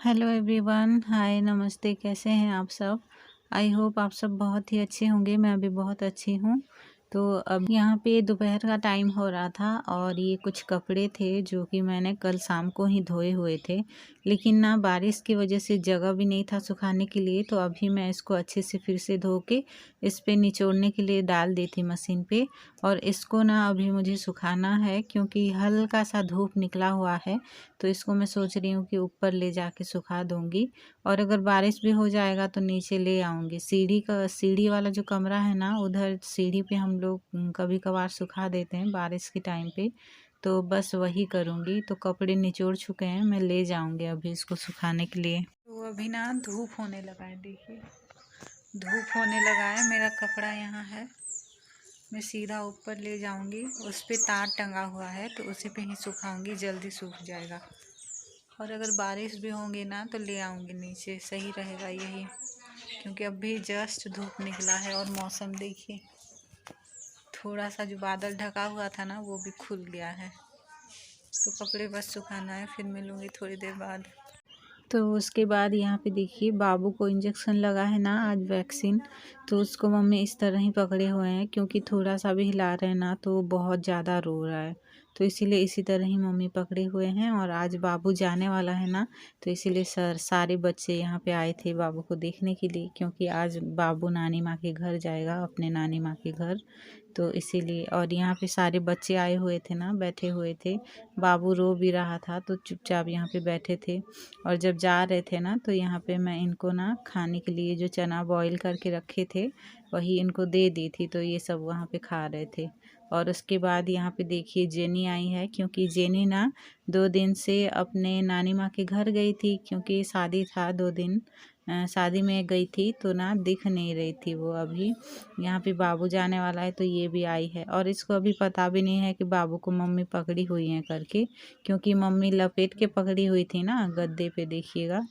Hello everyone, हाय, नमस्ते। कैसे हैं आप सब? आई होप आप सब बहुत ही अच्छे होंगे। मैं भी बहुत अच्छी हूँ। तो अब यहाँ पे दोपहर का टाइम हो रहा था और ये कुछ कपड़े थे जो कि मैंने कल शाम को ही धोए हुए थे, लेकिन ना बारिश की वजह से जगह भी नहीं था सुखाने के लिए। तो अभी मैं इसको अच्छे से फिर से धो के इस पे निचोड़ने के लिए डाल दी थी मशीन पे। और इसको ना अभी मुझे सुखाना है क्योंकि हल्का सा धूप निकला हुआ है। तो इसको मैं सोच रही हूँ कि ऊपर ले जाके सुखा दूँगी, और अगर बारिश भी हो जाएगा तो नीचे ले आऊँगी। सीढ़ी वाला जो कमरा है ना, उधर सीढ़ी पे हम लोग कभी-कभार सुखा देते हैं बारिश के टाइम पे, तो बस वही करूँगी। तो कपड़े निचोड़ चुके हैं, मैं ले जाऊँगी अभी इसको सुखाने के लिए। तो अभी ना धूप होने लगा है, देखिए धूप होने लगा है। मेरा कपड़ा यहाँ है, मैं सीधा ऊपर ले जाऊँगी। उस पे तार टंगा हुआ है तो उसी पे ही सुखाऊँगी, जल्दी सूख जाएगा। और अगर बारिश भी होंगी ना तो ले आऊँगी नीचे, सही रहेगा यही। क्योंकि अभी जस्ट धूप निकला है और मौसम देखिए, थोड़ा सा जो बादल ढका हुआ था ना वो भी खुल गया है। तो कपड़े बस सुखाना है, फिर मिलूँगी थोड़ी देर बाद। तो उसके बाद यहाँ पे देखिए बाबू को इंजेक्शन लगा है ना आज, वैक्सीन। तो उसको मम्मी इस तरह ही पकड़े हुए हैं क्योंकि थोड़ा सा भी हिला रहे हैं ना तो बहुत ज़्यादा रो रहा है। तो इसीलिए इसी तरह ही मम्मी पकड़े हुए हैं। और आज बाबू जाने वाला है ना, तो इसीलिए सारे बच्चे यहाँ पे आए थे बाबू को देखने के लिए, क्योंकि आज बाबू नानी माँ के घर जाएगा, अपने नानी माँ के घर। तो इसीलिए, और यहाँ पे सारे बच्चे आए हुए थे ना, बैठे हुए थे। बाबू रो भी रहा था तो चुपचाप यहाँ पे बैठे थे। और जब जा रहे थे ना तो यहाँ पे मैं इनको ना खाने के लिए जो चना बॉईल करके रखे थे वही इनको दे दी थी, तो ये सब वहाँ पे खा रहे थे। और उसके बाद यहाँ पे देखिए जेनी आई है, क्योंकि जेनी ना 2 दिन से अपने नानी माँ के घर गई थी, क्योंकि शादी था 2 दिन। शादी में गई थी तो ना दिख नहीं रही थी वो। अभी यहाँ पे बाबू जाने वाला है तो ये भी आई है, और इसको अभी पता भी नहीं है कि बाबू को मम्मी पकड़ी हुई है करके, क्योंकि मम्मी लपेट के पकड़ी हुई थी ना गद्दे पे, देखिएगा।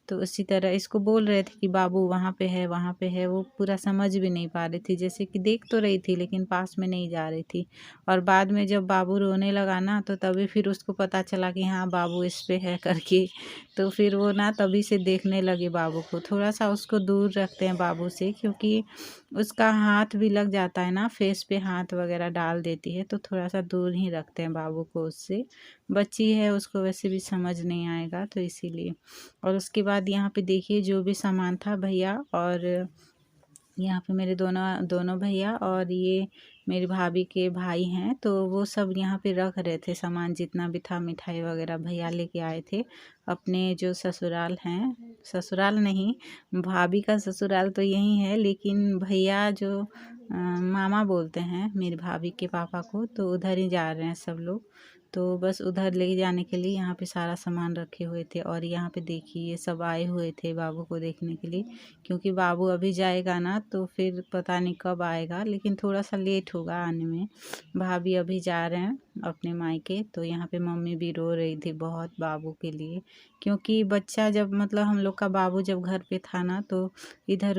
तो उसी तरह इसको बोल रहे थे कि बाबू वहाँ पे है, वहाँ पे है। वो पूरा समझ भी नहीं पा रही थी, जैसे कि देख तो रही थी लेकिन पास में नहीं जा रही थी। और बाद में जब बाबू रोने लगा ना तो तभी फिर उसको पता चला कि हाँ बाबू इस पे है करके। तो फिर वो ना तभी से देखने लगे बाबू को। थोड़ा सा उसको दूर रखते हैं बाबू से, क्योंकि उसका हाथ भी लग जाता है ना, फेस पे हाथ वगैरह डाल देती है, तो थोड़ा सा दूर ही रखते हैं बाबू को उससे। बच्ची है, उसको वैसे भी समझ नहीं आएगा, तो इसीलिए। और उसके बाद यहाँ पे देखिए जो भी सामान था भैया, और यहाँ पे मेरे दोनों दोनों भैया और ये मेरी भाभी के भाई हैं, तो वो सब यहाँ पे रख रहे थे सामान, जितना भी था मिठाई वगैरह भैया लेके आए थे अपने जो ससुराल हैं। ससुराल नहीं, भाभी का ससुराल तो यही है, लेकिन भैया जो मामा बोलते हैं मेरी भाभी के पापा को, तो उधर ही जा रहे हैं सब लोग। तो बस उधर ले जाने के लिए यहाँ पे सारा सामान रखे हुए थे। और यहाँ पे देखिए ये सब आए हुए थे बाबू को देखने के लिए, क्योंकि बाबू अभी जाएगा ना तो फिर पता नहीं कब आएगा, लेकिन थोड़ा सा लेट होगा आने में। भाभी अभी जा रहे हैं अपने मायके। तो यहाँ पे मम्मी भी रो रही थी बहुत बाबू के लिए, क्योंकि बच्चा जब, मतलब हम लोग का बाबू जब घर पे था ना तो इधर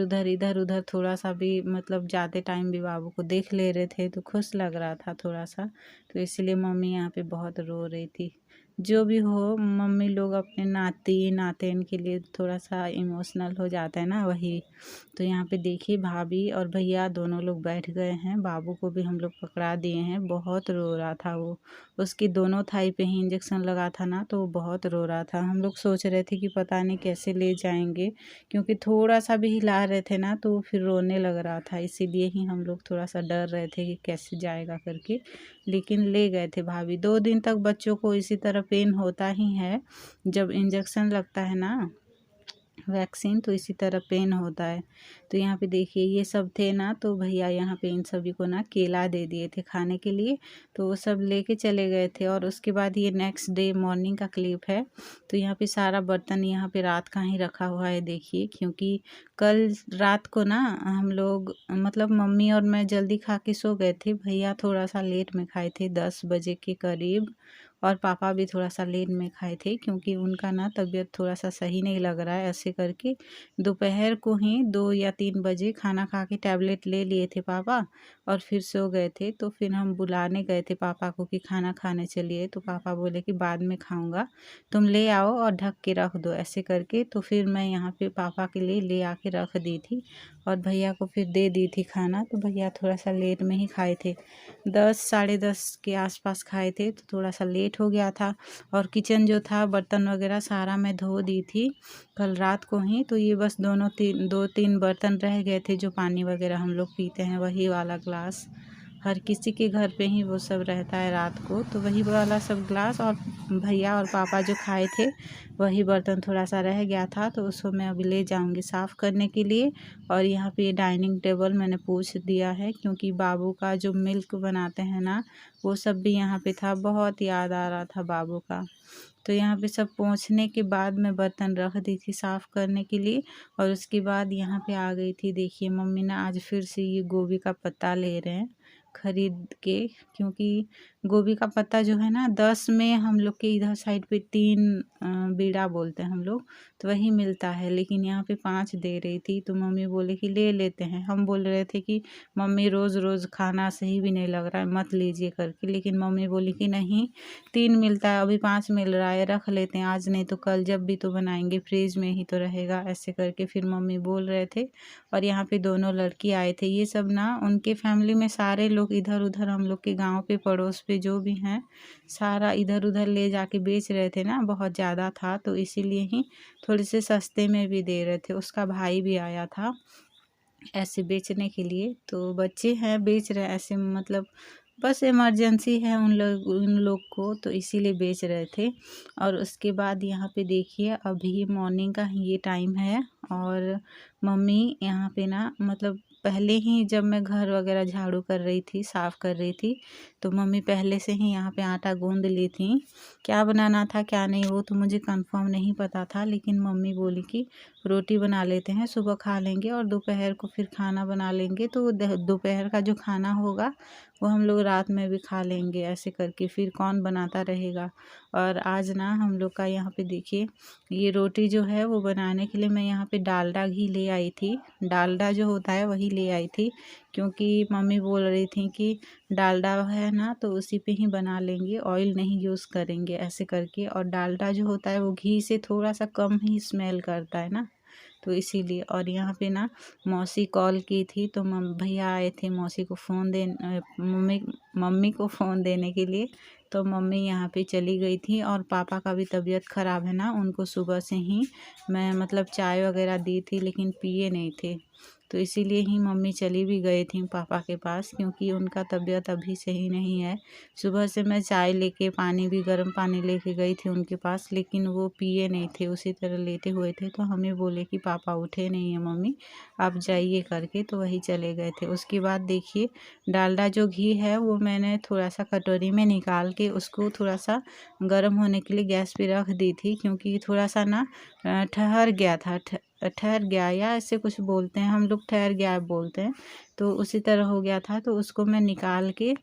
उधर थोड़ा सा भी, मतलब जाते टाइम भी बाबू को देख ले रहे थे तो खुश लग रहा था थोड़ा सा। तो इसलिए मम्मी यहाँ पे बहुत रो रही थी। जो भी हो, मम्मी लोग अपने नाती नातिन के लिए थोड़ा सा इमोशनल हो जाता है ना, वही। तो यहाँ पे देखिए भाभी और भैया दोनों लोग बैठ गए हैं, बाबू को भी हम लोग पकड़ा दिए हैं। बहुत रो रहा था वो, उसकी दोनों थाई पे ही इंजेक्शन लगा था ना, तो वो बहुत रो रहा था। हम लोग सोच रहे थे कि पता नहीं कैसे ले जाएंगे, क्योंकि थोड़ा सा भी हिला रहे थे ना तो वो फिर रोने लग रहा था, इसीलिए ही हम लोग थोड़ा सा डर रहे थे कि कैसे जाएगा करके। लेकिन ले गए थे भाभी। 2 दिन तक बच्चों को इसी तरह पेन होता ही है, जब इंजेक्शन लगता है ना वैक्सीन, तो इसी तरह पेन होता है। तो यहाँ पे देखिए ये सब थे ना, तो भैया यहाँ पे इन सभी को ना केला दे दिए थे खाने के लिए, तो वो सब लेके चले गए थे। और उसके बाद ये नेक्स्ट डे मॉर्निंग का क्लिप है। तो यहाँ पे सारा बर्तन यहाँ पे रात का ही रखा हुआ है, देखिए, क्योंकि कल रात को ना हम लोग, मतलब मम्मी और मैं जल्दी खा के सो गए थे, भैया थोड़ा सा लेट में खाए थे, 10 बजे के करीब और पापा भी थोड़ा सा लेट में खाए थे क्योंकि उनका ना तबीयत थोड़ा सा सही नहीं लग रहा है। ऐसे करके दोपहर को ही 2 या 3 बजे खाना खा के टैबलेट ले लिए थे पापा और फिर सो गए थे। तो फिर हम बुलाने गए थे पापा को कि खाना खाने चलिए, तो पापा बोले कि बाद में खाऊंगा, तुम ले आओ और ढक के रख दो। ऐसे करके तो फिर मैं यहाँ पे पापा के लिए ले आके रख दी थी और भैया को फिर दे दी थी खाना। तो भैया थोड़ा सा लेट में ही खाए थे, 10 साढ़े 10 के आसपास खाए थे, तो थोड़ा सा लेट हो गया था। और किचन जो था बर्तन वगैरह सारा मैं धो दी थी कल रात को ही। तो ये बस 2-3 बर्तन रह गए थे, जो पानी वगैरह हम लोग पीते हैं वही वाला ग्लास, हर किसी के घर पे ही वो सब रहता है रात को, तो वही वाला सब ग्लास। और भैया और पापा जो खाए थे वही बर्तन थोड़ा सा रह गया था, तो उसको मैं अभी ले जाऊंगी साफ़ करने के लिए। और यहाँ पे डाइनिंग टेबल मैंने पोंछ दिया है क्योंकि बाबू का जो मिल्क बनाते हैं ना, वो सब भी यहाँ पे था, बहुत याद आ रहा था बाबू का। तो यहाँ पे सब पोंछने के बाद मैं बर्तन रख दी थी साफ़ करने के लिए। और उसके बाद यहाँ पे आ गई थी, देखिए मम्मी ना आज फिर से ये गोभी का पत्ता ले रहे हैं खरीद के, क्योंकि गोभी का पत्ता जो है ना 10 में हम लोग के इधर साइड पे 3 बीड़ा बोलते हैं हम लोग, तो वही मिलता है, लेकिन यहाँ पे 5 दे रही थी। तो मम्मी बोले कि ले लेते हैं। हम बोल रहे थे कि मम्मी रोज़ रोज़ खाना सही भी नहीं लग रहा है, मत लीजिए करके, लेकिन मम्मी बोली कि नहीं 3 मिलता है, अभी 5 मिल रहा है, रख लेते हैं, आज नहीं तो कल जब भी तो बनाएंगे, फ्रिज में ही तो रहेगा। ऐसे करके फिर मम्मी बोल रहे थे। और यहाँ पे दोनों लड़की आए थे, ये सब ना उनके फैमिली में सारे लोग इधर उधर हम लोग के गांव पे पड़ोस पे जो भी हैं सारा इधर उधर ले जाके बेच रहे थे ना, बहुत ज़्यादा था तो इसीलिए ही थोड़े से सस्ते में भी दे रहे थे। उसका भाई भी आया था ऐसे बेचने के लिए, तो बच्चे हैं बेच रहे हैं ऐसे, मतलब बस इमरजेंसी है उन लोग को, तो इसीलिए बेच रहे थे। और उसके बाद यहाँ पे देखिए अभी मॉर्निंग का ये टाइम है और मम्मी यहाँ पे ना, मतलब पहले ही जब मैं घर वगैरह झाड़ू कर रही थी, साफ़ कर रही थी, तो मम्मी पहले से ही यहाँ पे आटा गूंद ली थी। क्या बनाना था क्या नहीं वो तो मुझे कंफर्म नहीं पता था, लेकिन मम्मी बोली कि रोटी बना लेते हैं, सुबह खा लेंगे और दोपहर को फिर खाना बना लेंगे, तो दोपहर का जो खाना होगा वो हम लोग रात में भी खा लेंगे। ऐसे करके फिर कौन बनाता रहेगा। और आज ना हम लोग का यहाँ पे देखिए ये रोटी जो है वो बनाने के लिए मैं यहाँ पे डालडा घी ले आई थी, डालडा जो होता है वही ले आई थी, क्योंकि मम्मी बोल रही थी कि डालडा है ना तो उसी पे ही बना लेंगे, ऑयल नहीं यूज़ करेंगे ऐसे करके। और डालडा जो होता है वो घी से थोड़ा सा कम ही स्मेल करता है ना, तो इसीलिए। और यहाँ पे ना मौसी कॉल की थी, तो भैया आए थे मौसी को फ़ोन दे मम्मी को फ़ोन देने के लिए, तो मम्मी यहाँ पे चली गई थी। और पापा का भी तबीयत ख़राब है ना, उनको सुबह से ही मैं मतलब चाय वगैरह दी थी लेकिन पिए नहीं थे, तो इसीलिए ही मम्मी चली भी गई थी पापा के पास, क्योंकि उनका तबीयत अभी सही नहीं है। सुबह से मैं चाय लेके, पानी भी गर्म पानी लेके गई थी उनके पास, लेकिन वो पिए नहीं थे, उसी तरह लेटे हुए थे। तो हमें बोले कि पापा उठे नहीं है मम्मी, आप जाइए करके, तो वही चले गए थे। उसके बाद देखिए डालडा जो घी है वो मैंने थोड़ा सा कटोरी में निकाल के उसको थोड़ा सा गर्म होने के लिए गैस पे रख दी थी, क्योंकि थोड़ा सा ना ठहर गया था, ठहर गया या ऐसे कुछ बोलते हैं हम लोग, ठहर गया बोलते हैं, तो उसी तरह हो गया था। तो उसको मैं निकाल के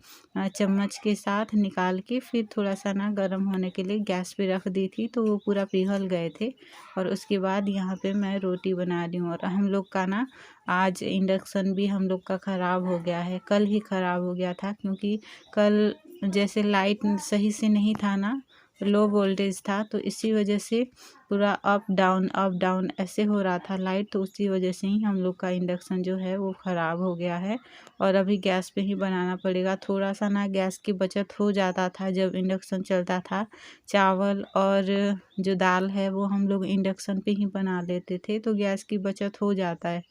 चम्मच के साथ निकाल के फिर थोड़ा सा ना गर्म होने के लिए गैस पे रख दी थी, तो वो पूरा पिघल गए थे। और उसके बाद यहाँ पे मैं रोटी बना रही हूँ। और हम लोग का ना आज इंडक्शन भी हम लोग का ख़राब हो गया है, कल ही ख़राब हो गया था, क्योंकि कल जैसे लाइट सही से नहीं था ना, लो वोल्टेज था, तो इसी वजह से पूरा अप डाउन ऐसे हो रहा था लाइट, तो उसी वजह से ही हम लोग का इंडक्शन जो है वो ख़राब हो गया है। और अभी गैस पे ही बनाना पड़ेगा। थोड़ा सा ना गैस की बचत हो जाता था जब इंडक्शन चलता था, चावल और जो दाल है वो हम लोग इंडक्शन पे ही बना लेते थे, तो गैस की बचत हो जाता है,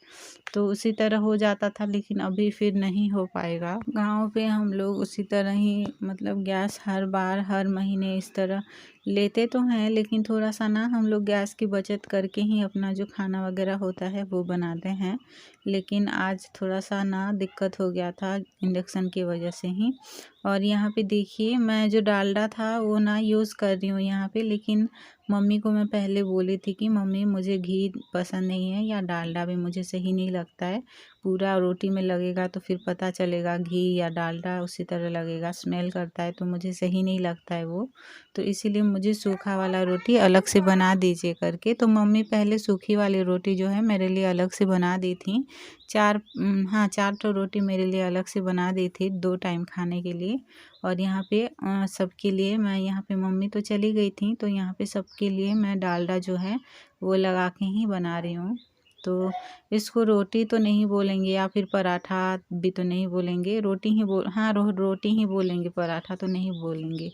तो उसी तरह हो जाता था। लेकिन अभी फिर नहीं हो पाएगा। गांव पे हम लोग उसी तरह ही मतलब गैस हर बार हर महीने इस तरह लेते तो हैं, लेकिन थोड़ा सा ना हम लोग गैस की बचत करके ही अपना जो खाना वगैरह होता है वो बनाते हैं। लेकिन आज थोड़ा सा ना दिक्कत हो गया था इंडक्शन की वजह से ही। और यहाँ पे देखिए मैं जो डालडा था वो ना यूज़ कर रही हूँ यहाँ पे, लेकिन मम्मी को मैं पहले बोली थी कि मम्मी मुझे घी पसंद नहीं है या डालडा भी मुझे सही नहीं लगता है, पूरा रोटी में लगेगा तो फिर पता चलेगा घी या डालडा उसी तरह लगेगा, स्मेल करता है तो मुझे सही नहीं लगता है वो। तो इसीलिए मुझे सूखा वाला रोटी अलग से बना दीजिए करके। तो मम्मी पहले सूखी वाली रोटी जो है मेरे लिए अलग से बना दी थी। 4 तो रोटी मेरे लिए अलग से बना दी थी 2 टाइम खाने के लिए। और यहाँ पे सबके लिए मैं यहाँ पे मम्मी तो चली गई थी, तो यहाँ पे सबके लिए मैं डालडा जो है वो लगा के ही बना रही हूँ। तो इसको रोटी तो नहीं बोलेंगे या फिर पराठा भी तो नहीं बोलेंगे, रोटी ही रोटी ही बोलेंगे, पराठा तो नहीं बोलेंगे।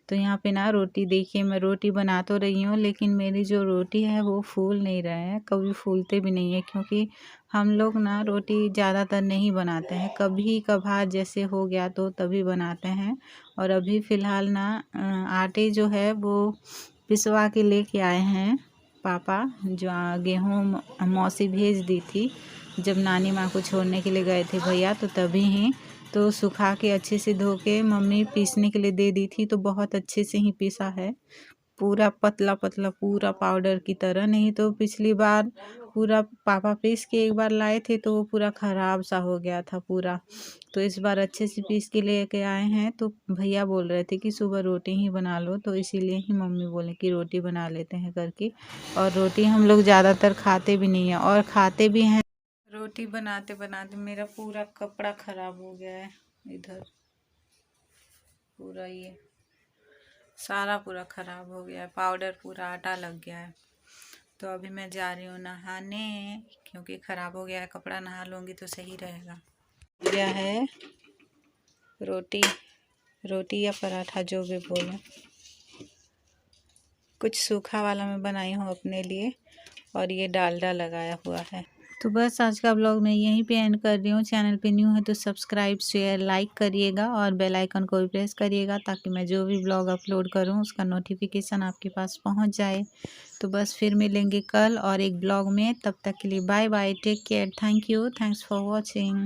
तो यहाँ पे ना रोटी देखिए, मैं रोटी बना तो रही हूँ लेकिन मेरी जो रोटी है वो फूल नहीं रहे हैं, कभी फूलते भी नहीं है, क्योंकि हम लोग ना रोटी ज़्यादातर नहीं बनाते हैं, कभी कभार जैसे हो गया तो तभी बनाते हैं। और अभी फ़िलहाल ना आटे जो है वो पिसवा के लेके आए हैं पापा, जो गेहूँ मौसी भेज दी थी जब नानी माँ को छोड़ने के लिए गए थे भैया, तो तभी ही तो सुखा के अच्छे से धो के मम्मी पीसने के लिए दे दी थी। तो बहुत अच्छे से ही पीसा है, पूरा पतला पतला, पूरा पाउडर की तरह। नहीं तो पिछली बार पूरा पापा पीस के एक बार लाए थे तो वो पूरा ख़राब सा हो गया था पूरा। तो इस बार अच्छे से पीस के लेके आए हैं। तो भैया बोल रहे थे कि सुबह रोटी ही बना लो, तो इसीलिए ही मम्मी बोले कि रोटी बना लेते हैं करके। और रोटी हम लोग ज़्यादातर खाते भी नहीं हैं, और खाते भी हैं। रोटी बनाते बनाते मेरा पूरा कपड़ा ख़राब हो गया है, इधर पूरा ये सारा पूरा ख़राब हो गया है, पाउडर पूरा आटा लग गया है। तो अभी मैं जा रही हूँ नहाने, क्योंकि ख़राब हो गया है कपड़ा, नहा लूँगी तो सही रहेगा। यह है रोटी या पराठा जो भी बोलें, कुछ सूखा वाला मैं बनाई हूँ अपने लिए, और ये डालडा लगाया हुआ है। तो बस आज का ब्लॉग मैं यहीं पे एंड कर रही हूँ। चैनल पे न्यू है तो सब्सक्राइब शेयर लाइक करिएगा और बेल आइकन को भी प्रेस करिएगा, ताकि मैं जो भी ब्लॉग अपलोड करूँ उसका नोटिफिकेशन आपके पास पहुँच जाए। तो बस फिर मिलेंगे कल और एक ब्लॉग में, तब तक के लिए bye bye, take care, thank you, thanks for watching.